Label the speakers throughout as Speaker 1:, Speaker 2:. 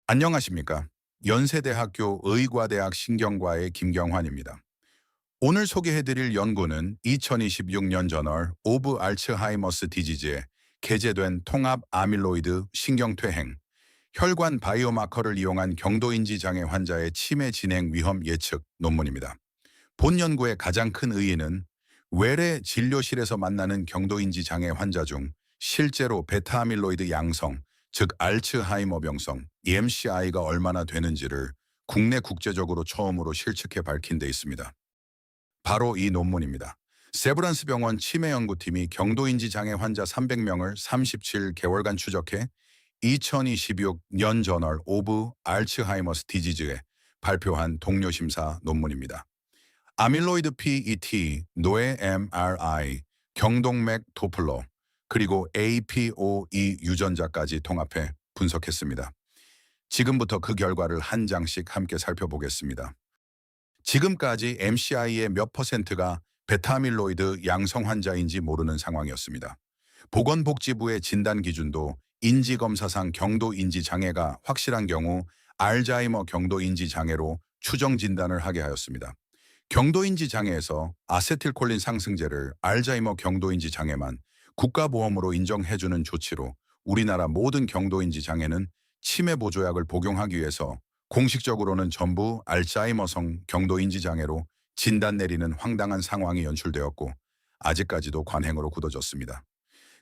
Speaker 1: 안녕하십니까? 연세대학교 의과대학 신경과의 김경환입니다. 오늘 소개해드릴 연구는 2026년 저널 오브 알츠하이머스 디지즈에 게재된 통합 아밀로이드 신경퇴행, 혈관 바이오마커를 이용한 경도인지 장애 환자의 치매 진행 위험 예측 논문입니다. 본 연구의 가장 큰 의의는 외래 진료실에서 만나는 경도인지 장애 환자 중 실제로 베타아밀로이드 양성, 즉 알츠하이머 병성, EMCI가 얼마나 되는지를 국내 국제적으로 처음으로 실측해 밝힌 데 있습니다. 바로 이 논문입니다. 세브란스 병원 치매연구팀이 경도인지 장애 환자 300명을 37개월간 추적해 2026년 저널 오브 알츠하이머스 디지즈에 발표한 동료심사 논문입니다. 아밀로이드 PET, 뇌 MRI, 경동맥 도플러, 그리고 APOE 유전자까지 통합해 분석했습니다. 지금부터 그 결과를 한 장씩 함께 살펴보겠습니다. 지금까지 MCI의 몇 퍼센트가 베타아밀로이드 양성 환자인지 모르는 상황이었습니다. 보건복지부의 진단 기준도 인지검사상 경도인지 장애가 확실한 경우 알츠하이머 경도인지 장애로 추정 진단을 하게 하였습니다. 경도인지 장애에서 아세틸콜린 상승제를 알츠하이머 경도인지 장애만 국가보험으로 인정해주는 조치로 우리나라 모든 경도인지 장애는 치매 보조약을 복용하기 위해서 공식적으로는 전부 알츠하이머성 경도인지 장애로 진단 내리는 황당한 상황이 연출되었고 아직까지도 관행으로 굳어졌습니다.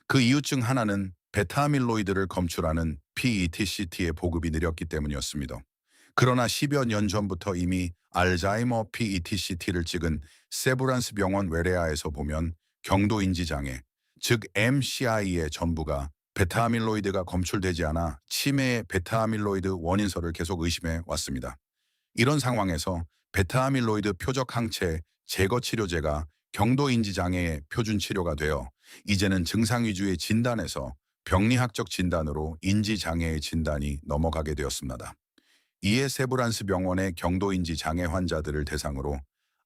Speaker 1: 그 이유 중 하나는 베타아밀로이드를 검출하는 PET-CT의 보급이 느렸기 때문이었습니다. 그러나 10여 년 전부터 이미 알츠하이머 PET-CT를 찍은 세브란스 병원 외래아에서 보면 경도인지 장애, 즉 MCI의 전부가 베타아밀로이드가 검출되지 않아 치매의 베타아밀로이드 원인서를 계속 의심해 왔습니다. 이런 상황에서 베타아밀로이드 표적 항체 제거 치료제가 경도인지 장애의 표준 치료가 되어 이제는 증상 위주의 진단에서 병리학적 진단으로 인지 장애의 진단이 넘어가게 되었습니다. 이에 세브란스 병원의 경도인지 장애 환자들을 대상으로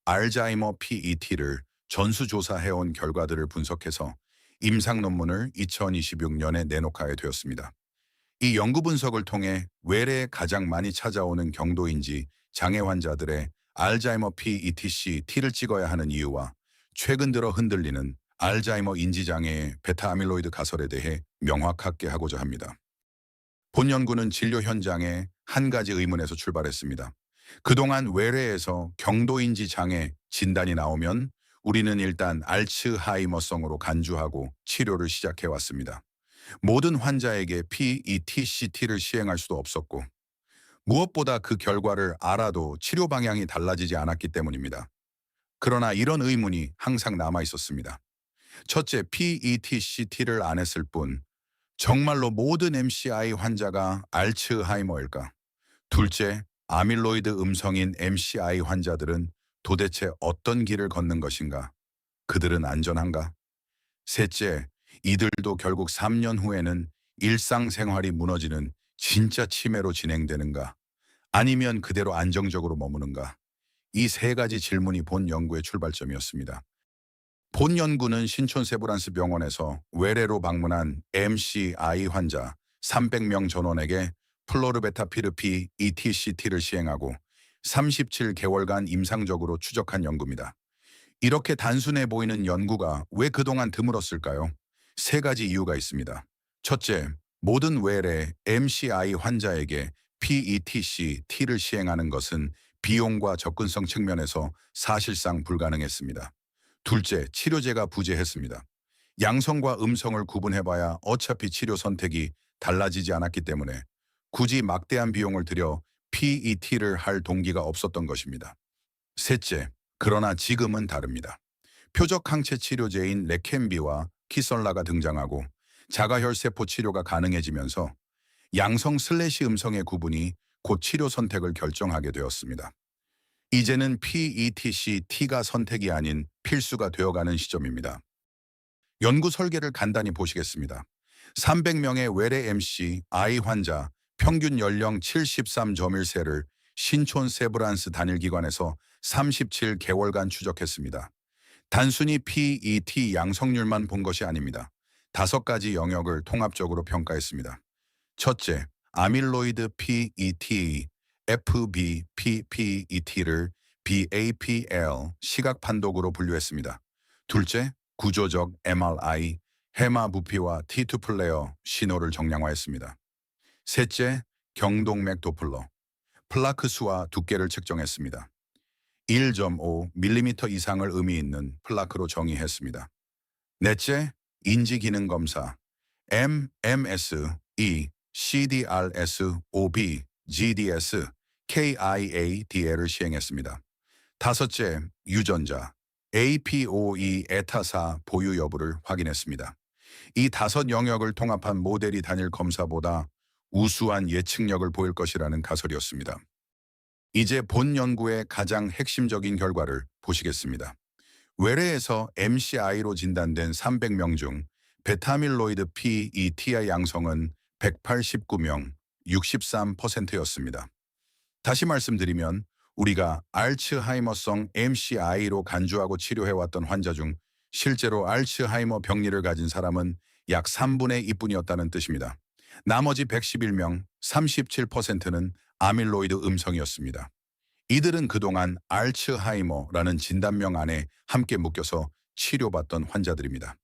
Speaker 1: 알츠하이머 PET를 전수조사해온 결과들을 분석해서 임상 논문을 2026년에 내놓게 되었습니다. 이 연구 분석을 통해 외래에 가장 많이 찾아오는 경도인지 장애 환자들의 알츠하이머 PET-CT를 찍어야 하는 이유와 최근 들어 흔들리는 알츠하이머 인지장애의 베타아밀로이드 가설에 대해 명확하게 하고자 합니다. 본 연구는 진료 현장에 한 가지 의문에서 출발했습니다. 그동안 외래에서 경도인지 장애 진단이 나오면 우리는 일단 알츠하이머성으로 간주하고 치료를 시작해왔습니다. 모든 환자에게 PET-CT를 시행할 수도 없었고 무엇보다 그 결과를 알아도 치료 방향이 달라지지 않았기 때문입니다. 그러나 이런 의문이 항상 남아 있었습니다. 첫째, PET-CT를 안 했을 뿐 정말로 모든 MCI 환자가 알츠하이머일까? 둘째, 아밀로이드 음성인 MCI 환자들은 도대체 어떤 길을 걷는 것인가? 그들은 안전한가? 셋째, 이들도 결국 3년 후에는 일상생활이 무너지는 진짜 치매로 진행되는가? 아니면 그대로 안정적으로 머무는가? 이 세 가지 질문이 본 연구의 출발점이었습니다. 본 연구는 신촌 세브란스 병원에서 외래로 방문한 MCI 환자 300명 전원에게 플로르베타피르피 ETCT를 시행하고 37개월간 임상적으로 추적한 연구입니다. 이렇게 단순해 보이는 연구가 왜 그동안 드물었을까요? 세 가지 이유가 있습니다. 첫째, 모든 외래 MCI 환자에게 PET-CT를 시행하는 것은 비용과 접근성 측면에서 사실상 불가능했습니다. 둘째, 치료제가 부재했습니다. 양성과 음성을 구분해봐야 어차피 치료 선택이 달라지지 않았기 때문에 굳이 막대한 비용을 들여 PET를 할 동기가 없었던 것입니다. 셋째, 그러나 지금은 다릅니다. 표적 항체 치료제인 레켐비와 키설라가 등장하고 자가혈세포 치료가 가능해지면서 양성 슬래시 음성의 구분이 곧 치료 선택을 결정하게 되었습니다. 이제는 PET-CT가 선택이 아닌 필수가 되어가는 시점입니다. 연구 설계를 간단히 보시겠습니다. 300명의 외래 MCI 환자 평균 연령 73.1세를 신촌 세브란스 단일기관에서 37개월간 추적했습니다. 단순히 PET 양성률만 본 것이 아닙니다. 5가지 영역을 통합적으로 평가했습니다. 첫째, 아밀로이드 PET, FBPPET를 BAPL 시각 판독으로 분류했습니다. 둘째, 구조적 MRI, 해마 부피와 T2 플레어 신호를 정량화했습니다. 셋째, 경동맥 도플러, 플라크 수와 두께를 측정했습니다. 1.5mm 이상을 의미 있는 플라크로 정의했습니다. 넷째, 인지 기능 검사, MMS, CDRS, OB, GDS, KIADL을 시행했습니다. 다섯째, 유전자, APOE 에타사 보유 여부를 확인했습니다. 이 다섯 영역을 통합한 모델이 단일 검사보다 우수한 예측력을 보일 것이라는 가설이었습니다. 이제 본 연구의 가장 핵심적인 결과를 보시겠습니다. 외래에서 MCI로 진단된 300명 중 베타밀로이드 PET의 양성은 189명, 63%였습니다. 다시 말씀드리면 우리가 알츠하이머성 MCI로 간주하고 치료해왔던 환자 중 실제로 알츠하이머 병리를 가진 사람은 약 3분의 2뿐이었다는 뜻입니다. 나머지 111명, 37%는 아밀로이드 음성이었습니다. 이들은 그동안 알츠하이머라는 진단명 안에 함께 묶여서 치료받던 환자들입니다.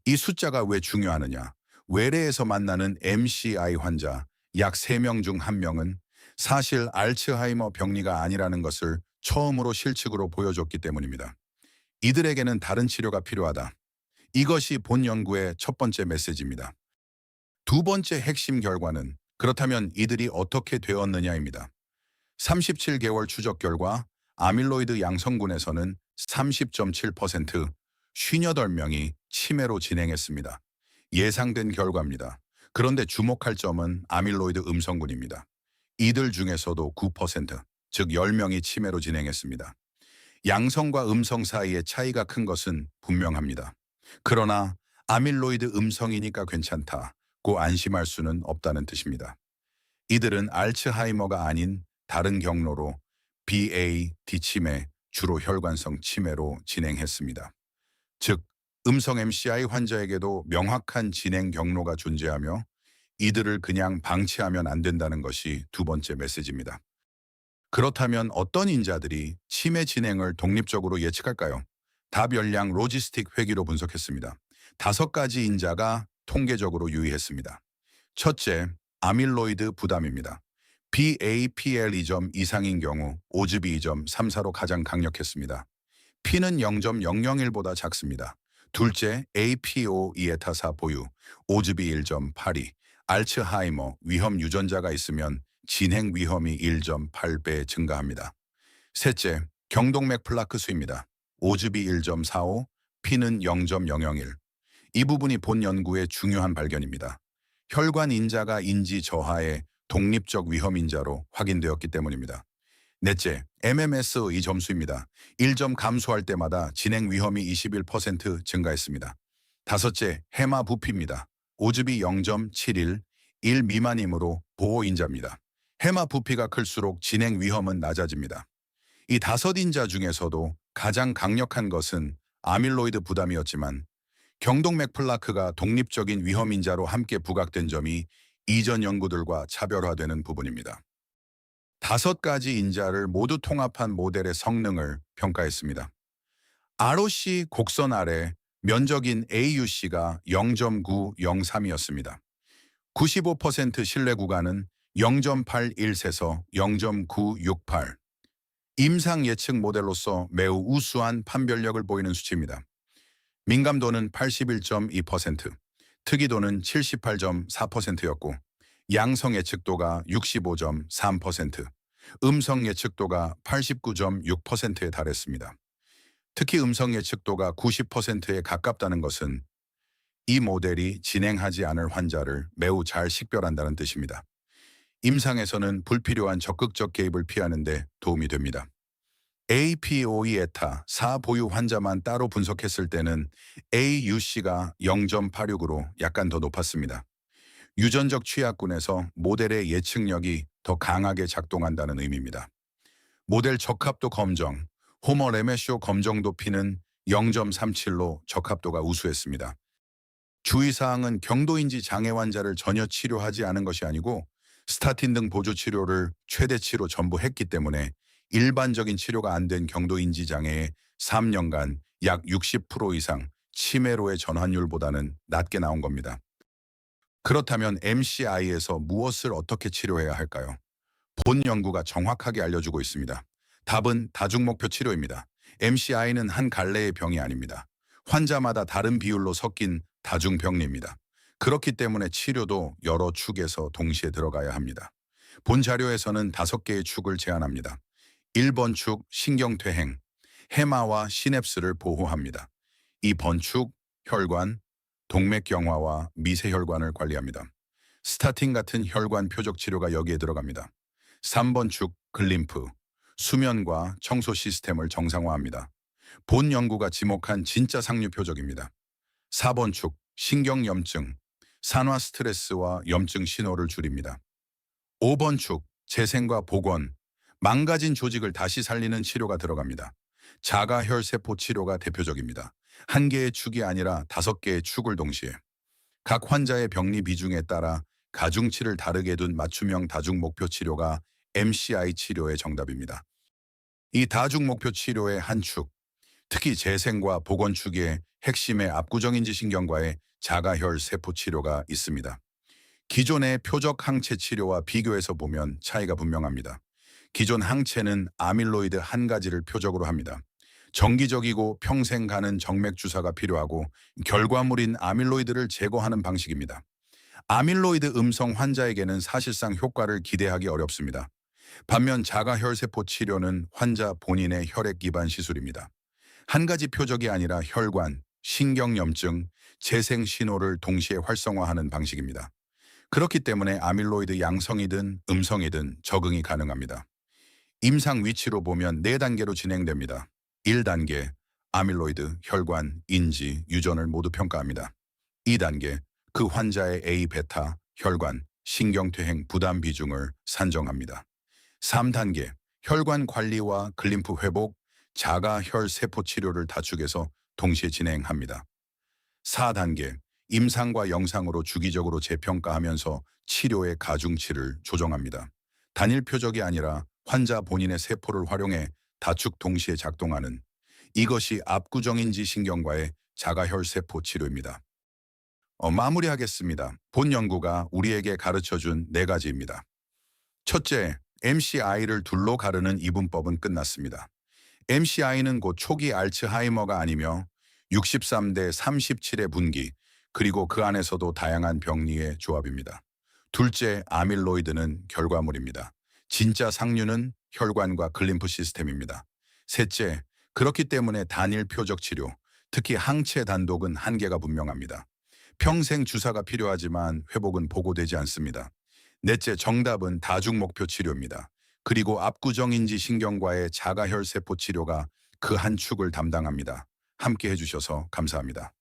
Speaker 1: 이 숫자가 왜 중요하느냐? 외래에서 만나는 MCI 환자 약 3명 중 1명은 사실 알츠하이머 병리가 아니라는 것을 처음으로 실측으로 보여줬기 때문입니다. 이들에게는 다른 치료가 필요하다. 이것이 본 연구의 첫 번째 메시지입니다. 두 번째 핵심 결과는 그렇다면 이들이 어떻게 되었느냐입니다. 37개월 추적 결과 아밀로이드 양성군에서는 30.7%, 58명이 치매로 진행했습니다. 예상된 결과입니다. 그런데 주목할 점은 아밀로이드 음성군입니다. 이들 중에서도 9%, 즉 10명이 치매로 진행했습니다. 양성과 음성 사이의 차이가 큰 것은 분명합니다. 그러나 아밀로이드 음성이니까 괜찮다고 안심할 수는 없다는 뜻입니다. 이들은 알츠하이머가 아닌 다른 경로로 BAD 치매, 주로 혈관성 치매로 진행했습니다. 즉, 음성 MCI 환자에게도 명확한 진행 경로가 존재하며 이들을 그냥 방치하면 안 된다는 것이 두 번째 메시지입니다. 그렇다면 어떤 인자들이 치매 진행을 독립적으로 예측할까요? 다별량 로지스틱 회귀로 분석했습니다. 5가지 인자가 통계적으로 유의했습니다. 첫째, 아밀로이드 부담입니다. BAPL 2점 이상인 경우 오즈비 2.34로 가장 강력했습니다. P는 0.001보다 작습니다. 둘째, APOE 에타사 보유, 오즈비 1.82, 알츠하이머 위험 유전자가 있으면 진행 위험이 1.8배 증가합니다. 셋째, 경동맥 플라크 수입니다. 오즈비 1.45, P는 0.001. 이 부분이 본 연구의 중요한 발견입니다. 혈관 인자가 인지 저하의 독립적 위험 인자로 확인되었기 때문입니다. 넷째, MMS 이 점수입니다. 1점 감소할 때마다 진행 위험이 21% 증가했습니다. 다섯째, 해마 부피입니다. 오즈비 0.71, 1 미만이므로 보호 인자입니다. 해마 부피가 클수록 진행 위험은 낮아집니다. 이 5인자 중에서도 가장 강력한 것은 아밀로이드 부담이었지만 경동맥 플라크가 독립적인 위험 인자로 함께 부각된 점이 이전 연구들과 차별화되는 부분입니다. 5가지 인자를 모두 통합한 모델의 성능을 평가했습니다. ROC 곡선 아래 면적인 AUC가 0.903이었습니다. 95% 신뢰 구간은 0.81에서 0.968. 임상 예측 모델로서 매우 우수한 판별력을 보이는 수치입니다. 민감도는 81.2%, 특이도는 78.4%였고 양성 예측도가 65.3%, 음성 예측도가 89.6%에 달했습니다. 특히 음성 예측도가 90%에 가깝다는 것은 이 모델이 진행하지 않을 환자를 매우 잘 식별한다는 뜻입니다. 임상에서는 불필요한 적극적 개입을 피하는 데 도움이 됩니다. APOE 에타 4 보유 환자만 따로 분석했을 때는 AUC가 0.86으로 약간 더 높았습니다. 유전적 취약군에서 모델의 예측력이 더 강하게 작동한다는 의미입니다. 모델 적합도 검정, 호머 레메쇼 검정도 P는 0.37로 적합도가 우수했습니다. 주의사항은 경도인지 장애 환자를 전혀 치료하지 않은 것이 아니고 스타틴 등 보조 치료를 최대치로 전부 했기 때문에 일반적인 치료가 안 된 경도인지 장애의 3년간 약 60% 이상 치매로의 전환율보다는 낮게 나온 겁니다. 그렇다면 MCI에서 무엇을 어떻게 치료해야 할까요? 본 연구가 정확하게 알려주고 있습니다. 답은 다중목표 치료입니다. MCI는 한 갈래의 병이 아닙니다. 환자마다 다른 비율로 섞인 다중병리입니다. 그렇기 때문에 치료도 여러 축에서 동시에 들어가야 합니다. 본 자료에서는 5개의 축을 제안합니다. 1번 축 신경퇴행, 해마와 시냅스를 보호합니다. 2번 축 혈관, 동맥경화와 미세혈관을 관리합니다. 스타틴 같은 혈관 표적 치료가 여기에 들어갑니다. 3번 축 글림프, 수면과 청소 시스템을 정상화합니다. 본 연구가 지목한 진짜 상류 표적입니다. 4번 축 신경염증, 산화 스트레스와 염증 신호를 줄입니다. 5번 축 재생과 복원, 망가진 조직을 다시 살리는 치료가 들어갑니다. 자가혈세포 치료가 대표적입니다. 한 개의 축이 아니라 5개의 축을 동시에. 각 환자의 병리 비중에 따라 가중치를 다르게 둔 맞춤형 다중목표 치료가 MCI 치료의 정답입니다. 이 다중목표 치료의 한 축, 특히 재생과 복원 축의 핵심의 압구정인지 신경과의 자가혈 세포 치료가 있습니다. 기존의 표적 항체 치료와 비교해서 보면 차이가 분명합니다. 기존 항체는 아밀로이드 한 가지를 표적으로 합니다. 정기적이고 평생 가는 정맥 주사가 필요하고 결과물인 아밀로이드를 제거하는 방식입니다. 아밀로이드 음성 환자에게는 사실상 효과를 기대하기 어렵습니다. 반면 자가혈세포 치료는 환자 본인의 혈액 기반 시술입니다. 한 가지 표적이 아니라 혈관, 신경염증, 재생 신호를 동시에 활성화하는 방식입니다. 그렇기 때문에 아밀로이드 양성이든 음성이든 적응이 가능합니다. 임상 위치로 보면 4단계로 진행됩니다. 1단계, 아밀로이드, 혈관, 인지, 유전을 모두 평가합니다. 2단계, 그 환자의 A-베타, 혈관, 신경퇴행 부담 비중을 산정합니다. 3단계, 혈관 관리와 글림프 회복, 자가혈세포 치료를 다축에서 동시에 진행합니다. 4단계, 임상과 영상으로 주기적으로 재평가하면서 치료의 가중치를 조정합니다. 단일 표적이 아니라 환자 본인의 세포를 활용해 다축 동시에 작동하는 이것이 압구정인지 신경과의 자가혈세포 치료입니다. 마무리하겠습니다. 본 연구가 우리에게 가르쳐준 4가지입니다. 첫째, MCI를 둘로 가르는 이분법은 끝났습니다. MCI는 곧 초기 알츠하이머가 아니며 63대 37의 분기, 그리고 그 안에서도 다양한 병리의 조합입니다. 둘째, 아밀로이드는 결과물입니다. 진짜 상류는 혈관과 글림프 시스템입니다. 셋째, 그렇기 때문에 단일 표적 치료, 특히 항체 단독은 한계가 분명합니다. 평생 주사가 필요하지만 회복은 보고되지 않습니다. 넷째, 정답은 다중목표 치료입니다. 그리고 압구정인지 신경과의 자가혈세포 치료가 그 한 축을 담당합니다. 함께 해주셔서 감사합니다.